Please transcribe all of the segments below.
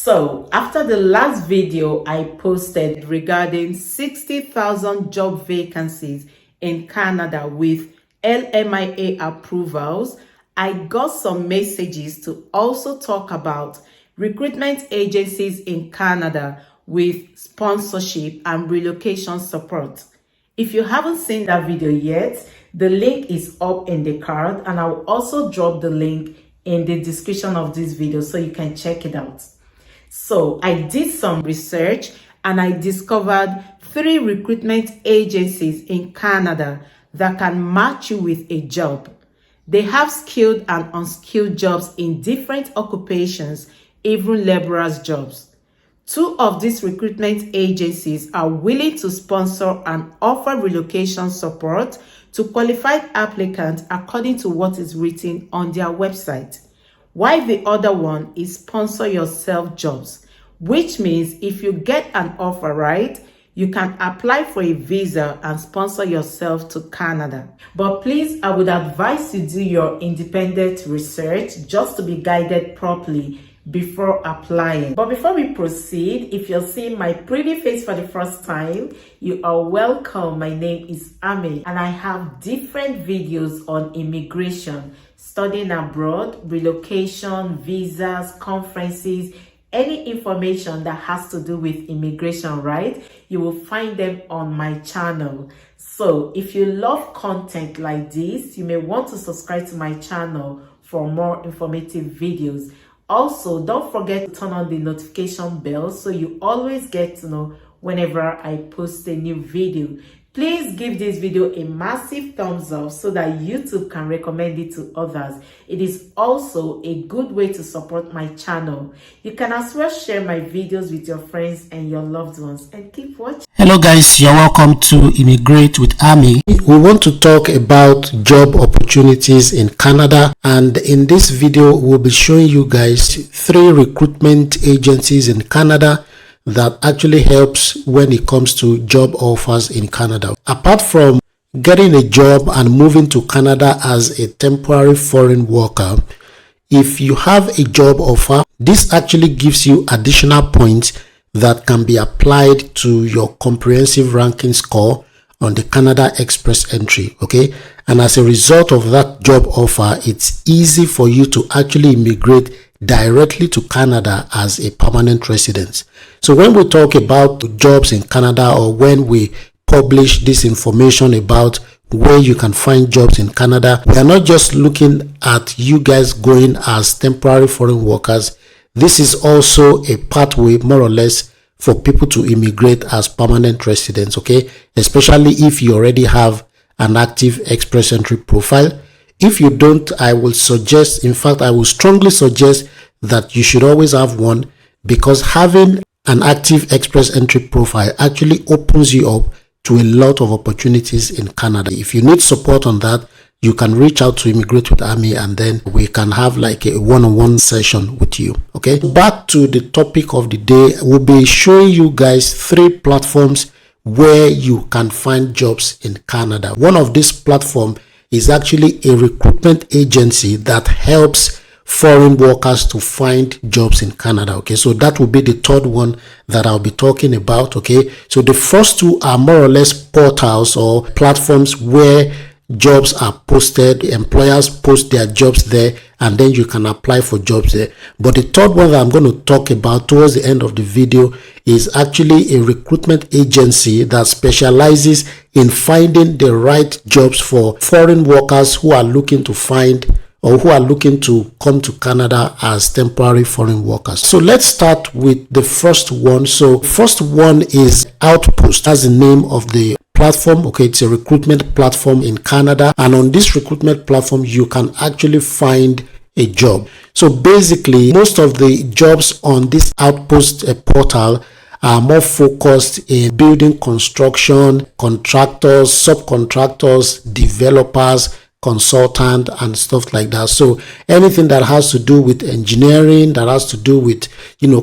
So after the last video I posted regarding 60,000 job vacancies in Canada with LMIA approvals, I got some messages to also talk about recruitment agencies in Canada with sponsorship and relocation support. If you haven't seen that video yet, the link is up in the card, and I'll also drop the link in the description of this video so you can check it out. So I did some research and I discovered 3 recruitment agencies in Canada that can match you with a job. They have skilled and unskilled jobs in different occupations, even laborers' jobs. 2 of these recruitment agencies are willing to sponsor and offer relocation support to qualified applicants according to what is written on their website, while the other one is sponsor yourself jobs, which means if you get an offer right, you can apply for a visa and sponsor yourself to Canada. But please, I would advise you do your independent research just to be guided properly before applying. But before we proceed, if you're seeing my pretty face for the first time, you are welcome. My name is Ammy and I have different videos on immigration, studying abroad, relocation, visas, conferences, any information that has to do with immigration, right? You will find them on my channel. So if you love content like this, you may want to subscribe to my channel for more informative videos. Also, don't forget to turn on the notification bell so you always get to know whenever I post a new video. Please give this video a massive thumbs up so that YouTube can recommend it to others. It is also a good way to support my channel. You can as well share my videos with your friends and your loved ones, and keep watching. Hello guys, you're welcome to Immigrate with Ammy. We want to talk about job opportunities in Canada, and in this video we'll be showing you guys 3 recruitment agencies in Canada that actually helps when it comes to job offers in Canada. Apart from getting a job and moving to Canada as a temporary foreign worker, if you have a job offer, this actually gives you additional points that can be applied to your comprehensive ranking score on the Canada Express entry, okay? And as a result of that job offer, it's easy for you to actually immigrate directly to Canada as a permanent resident. So when we talk about jobs in Canada, or when we publish this information about where you can find jobs in Canada, we are not just looking at you guys going as temporary foreign workers. This is also a pathway, more or less, for people to immigrate as permanent residents, okay? Especially if you already have an active Express entry profile. If you don't, I will suggest, in fact, I will strongly suggest that you should always have one, because having an active Express entry profile actually opens you up to a lot of opportunities in Canada. If you need support on that, you can reach out to Immigrate with Ammy, and then we can have like a one-on-one session with you, okay? Back to the topic of the day, we'll be showing you guys 3 platforms where you can find jobs in Canada. One of these platforms is actually a recruitment agency that helps foreign workers to find jobs in Canada, okay? So that will be the 3rd one that I'll be talking about, okay? So the first 2 are more or less portals or platforms where jobs are posted. Employers post their jobs there, and then you can apply for jobs there. But the 3rd one that I'm going to talk about towards the end of the video is actually a recruitment agency that specializes in finding the right jobs for foreign workers who are looking to find, or who are looking to come to Canada as temporary foreign workers. So let's start with the first one. So first one is Outpost. That's the name of the platform, okay? It's a recruitment platform in Canada, and on this recruitment platform you can actually find a job. So basically, most of the jobs on this Outpost portal are more focused in building construction, contractors, subcontractors, developers, consultant, and stuff like that. So anything that has to do with engineering, that has to do with,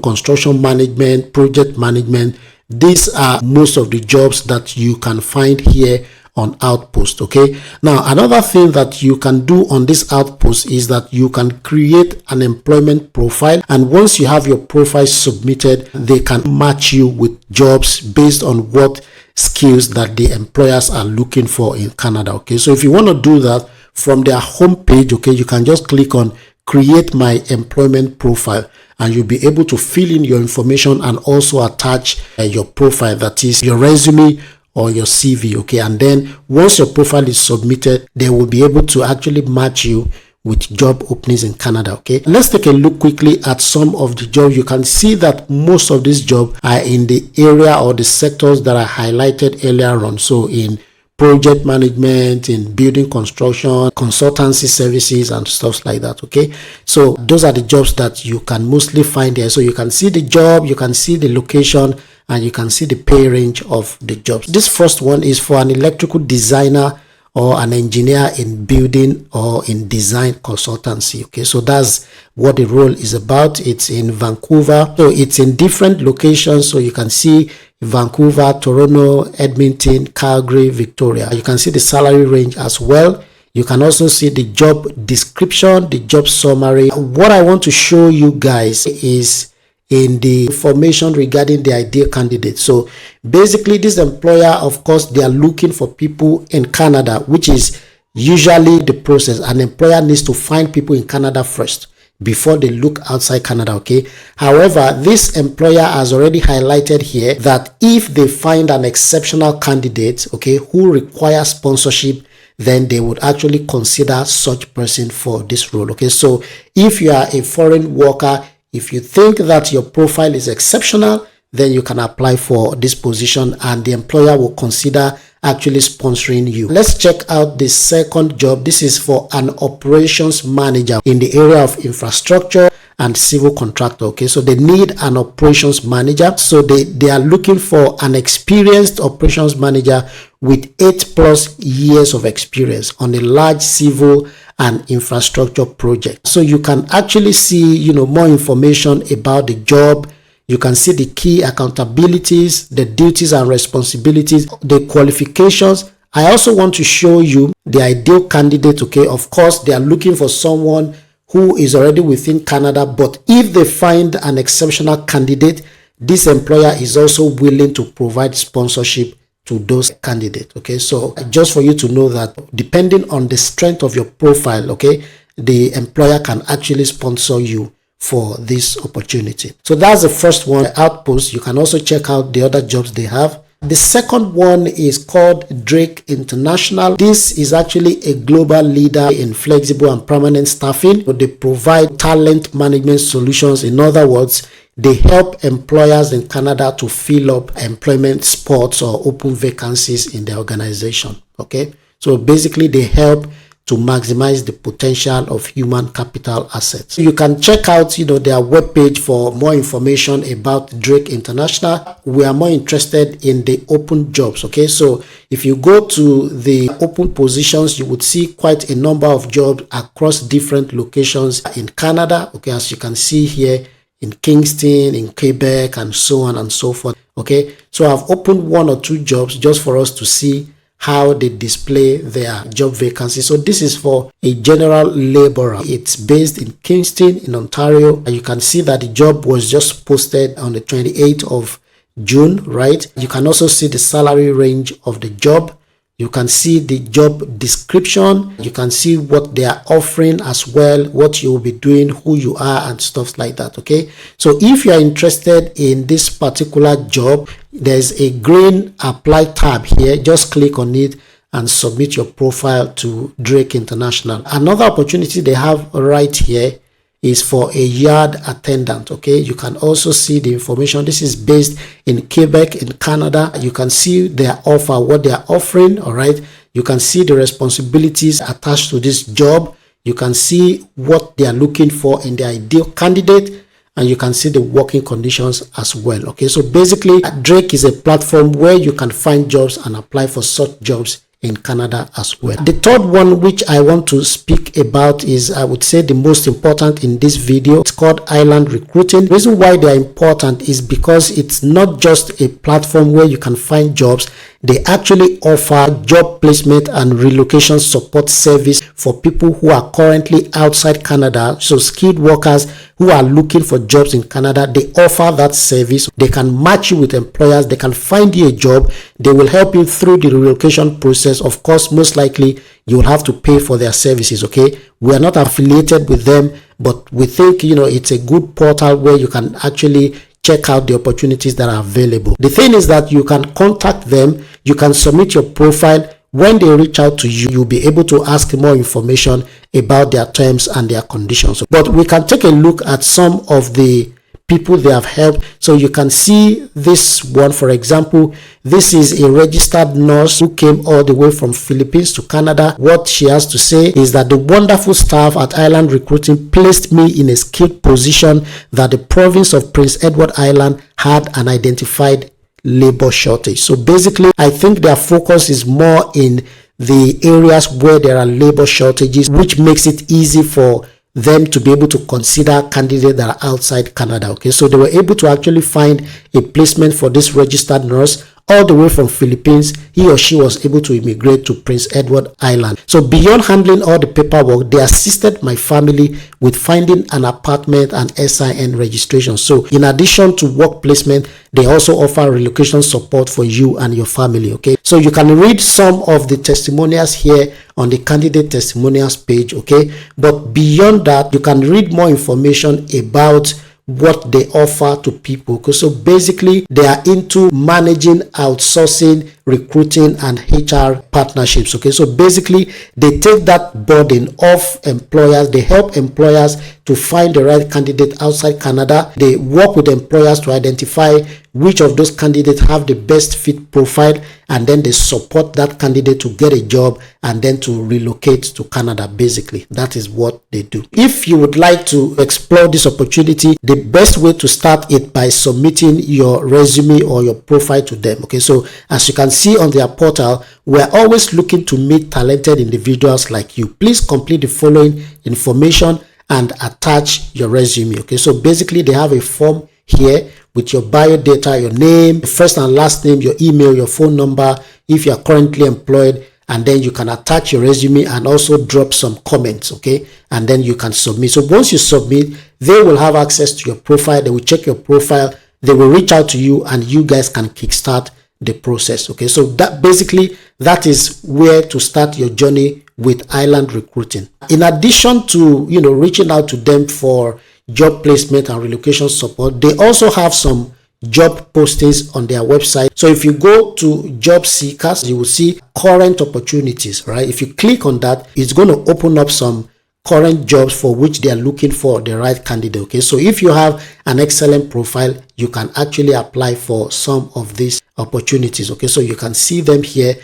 construction management, project management, these are most of the jobs that you can find here on Outpost. Okay, now another thing that you can do on this Outpost is that you can create an employment profile, and once you have your profile submitted, they can match you with jobs based on what skills that the employers are looking for in Canada. Okay, so if you want to do that from their homepage, okay, you can just click on create my employment profile, and you'll be able to fill in your information and also attach your profile, that is your resume or your CV. Okay, and then once your profile is submitted, they will be able to actually match you with job openings in Canada. Okay, let's take a look quickly at some of the jobs. You can see that most of these jobs are in the area or the sectors that I highlighted earlier on. So in project management, in building construction, consultancy services, and stuff like that. Okay, so those are the jobs that you can mostly find there. So you can see the job, you can see the location, and you can see the pay range of the jobs. This first one is for an electrical designer or an engineer in building or in design consultancy. Okay, so that's what the role is about. It's in Vancouver, so it's in different locations. So you can see Vancouver, Toronto, Edmonton, Calgary, Victoria. You can see the salary range as well. You can also see the job description, the job summary. What I want to show you guys is in the information regarding the ideal candidate. So basically, this employer, of course, they are looking for people in Canada, which is usually the process. An employer needs to find people in Canada first before they look outside Canada. Okay, however, this employer has already highlighted here that if they find an exceptional candidate, okay, who requires sponsorship, then they would actually consider such person for this role. Okay, so if you are a foreign worker, if you think that your profile is exceptional, then you can apply for this position and the employer will consider actually sponsoring you. Let's check out the second job. This is for an operations manager in the area of infrastructure and civil contractor. Okay, so they need an operations manager. So they are looking for an experienced operations manager with 8+ years of experience on a large civil and infrastructure project. So you can actually see, more information about the job. You can see the key accountabilities, the duties and responsibilities, the qualifications. I also want to show you the ideal candidate. Okay, of course, they are looking for someone who is already within Canada, but if they find an exceptional candidate, this employer is also willing to provide sponsorship to those candidates. Okay, so just for you to know that depending on the strength of your profile, okay, the employer can actually sponsor you for this opportunity. So that's the first one, Outpost. You can also check out the other jobs they have. The second one is called Drake International. This is actually a global leader in flexible and permanent staffing. They provide talent management solutions. In other words, they help employers in Canada to fill up employment spots or open vacancies in their organization. Okay, so basically they help to maximize the potential of human capital assets. You can check out, their webpage for more information about Drake International. We are more interested in the open jobs. Okay, so if you go to the open positions, you would see quite a number of jobs across different locations in Canada. Okay, as you can see here, in Kingston, in Quebec, and so on and so forth. Okay, so I've opened 1 or 2 jobs just for us to see how they display their job vacancy. So this is for a general laborer. It's based in Kingston in Ontario. And you can see that the job was just posted on the 28th of June, right? You can also see the salary range of the job. You can see the job description. You can see what they are offering as well, what you will be doing, who you are, and stuff like that. Okay, so if you are interested in this particular job, there's a green apply tab here. Just click on it and submit your profile to Drake International. Another opportunity they have right here is for a yard attendant. Okay, you can also see the information. This is based in Quebec in Canada. You can see their offer, what they are offering. All right, you can see the responsibilities attached to this job. You can see what they are looking for in the ideal candidate, and you can see the working conditions as well. Okay, so basically Drake is a platform where you can find jobs and apply for such jobs in Canada as well. The third one which I want to speak about is, I would say, the most important in this video. It's called Island Recruiting. The reason why they are important is because it's not just a platform where you can find jobs. they actually offer job placement and relocation support service for people who are currently outside Canada. So skilled workers who are looking for jobs in Canada, they offer that service. They can match you with employers, they can find you a job, they will help you through the relocation process. Of course, most likely you will have to pay for their services. Okay, we are not affiliated with them, but we think it's a good portal where you can actually check out the opportunities that are available. The thing is that you can contact them, you can submit your profile. When they reach out to you, you'll be able to ask more information about their terms and their conditions. But we can take a look at some of the people they have helped. So you can see this one, for example. This is a registered nurse who came all the way from Philippines to Canada. What she has to say is that the wonderful staff at Island Recruiting placed me in a skilled position that the province of Prince Edward Island had an identified labor shortage. So basically, I think their focus is more in the areas where there are labor shortages, which makes it easy for them to be able to consider candidates that are outside Canada. Okay, so they were able to actually find a placement for this registered nurse all the way from Philippines. He or she was able to immigrate to Prince Edward Island. So beyond handling all the paperwork, they assisted my family with finding an apartment and SIN registration. So in addition to work placement, they also offer relocation support for you and your family. Okay, so you can read some of the testimonials here on the candidate testimonials page. Okay, but beyond that, you can read more information about what they offer to people. So basically, they are into managing, outsourcing, recruiting, and HR partnerships. Okay, so basically, they take that burden off employers. They help employers to find the right candidate outside Canada. They work with employers to identify which of those candidates have the best fit profile, and then they support that candidate to get a job and then to relocate to Canada. Basically, that is what they do. If you would like to explore this opportunity, the best way to start it by submitting your resume or your profile to them. Okay, so as you can see on their portal, we're always looking to meet talented individuals like you. Please complete the following information and attach your resume. Okay, so basically they have a form here with your bio data, your name, first and last name, your email, your phone number, if you are currently employed, and then you can attach your resume and also drop some comments. Okay, and then you can submit. So once you submit, they will have access to your profile. They will check your profile, they will reach out to you, and you guys can kickstart the process. Okay, so that basically, that is where to start your journey with Island Recruiting. In addition to reaching out to them for job placement and relocation support, they also have some job postings on their website. So if you go to job seekers, you will see current opportunities, right? If you click on that, it's going to open up some current jobs for which they are looking for the right candidate. Okay, so if you have an excellent profile, you can actually apply for some of these opportunities. Okay, so you can see them here: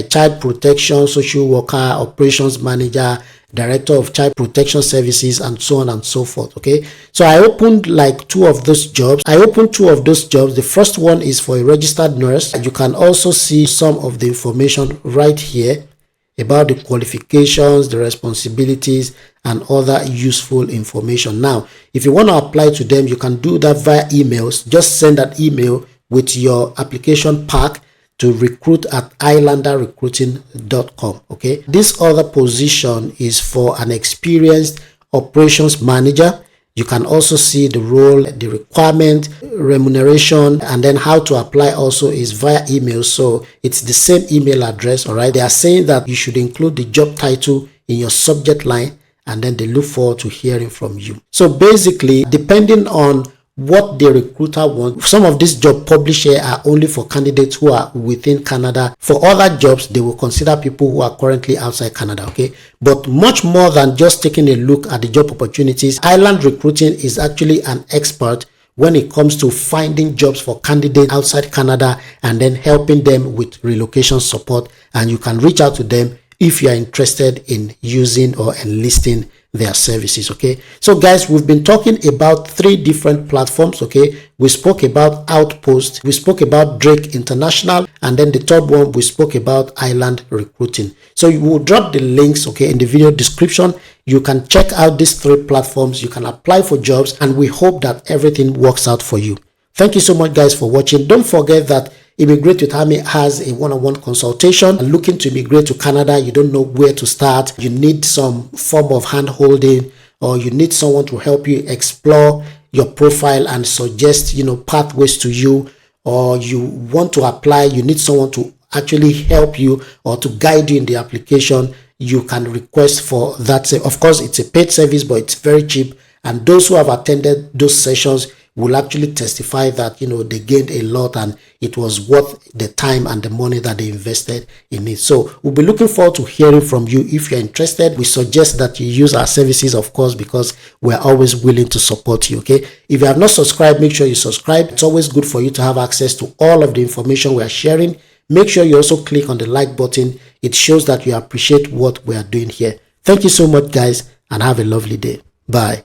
child protection, social worker, operations manager, director of child protection services, and so on and so forth. Okay, so I opened like two of those jobs. The first one is for a registered nurse. You can also see some of the information right here about the qualifications, the responsibilities, and other useful information. Now, if you want to apply to them, you can do that via emails. Just send that email with your application pack to recruit@islanderrecruiting.com. Okay, this other position is for an experienced operations manager. You can also see the role, the requirement, remuneration, and then how to apply also is via email. So it's the same email address. All right, they are saying that you should include the job title in your subject line, and then they look forward to hearing from you. So basically, depending on what the recruiter wants, some of these job published here are only for candidates who are within Canada. For other jobs, they will consider people who are currently outside Canada. Okay, but much more than just taking a look at the job opportunities, Island Recruiting is actually an expert when it comes to finding jobs for candidates outside Canada and then helping them with relocation support. And you can reach out to them if you are interested in using or enlisting their services. Okay, so guys, we've been talking about 3 different platforms. Okay, we spoke about Outpost, we spoke about Drake International, and then the third one we spoke about Island Recruiting. So you will drop the links, okay, in the video description. You can check out these 3 platforms, you can apply for jobs, and we hope that everything works out for you. Thank you so much guys for watching. Don't forget that Immigrate with Ammy has a one-on-one consultation. Looking to immigrate to Canada, you don't know where to start, you need some form of hand-holding, or you need someone to help you explore your profile and suggest, pathways to you, or you want to apply, you need someone to actually help you or to guide you in the application, you can request for that. Of course, it's a paid service, but it's very cheap. And those who have attended those sessions will actually testify that, they gained a lot and it was worth the time and the money that they invested in it. So we'll be looking forward to hearing from you. If you're interested, we suggest that you use our services, of course, because we're always willing to support you. Okay. If you have not subscribed, make sure you subscribe. It's always good for you to have access to all of the information we are sharing. Make sure you also click on the like button. It shows that you appreciate what we are doing here. Thank you so much, guys, and have a lovely day. Bye.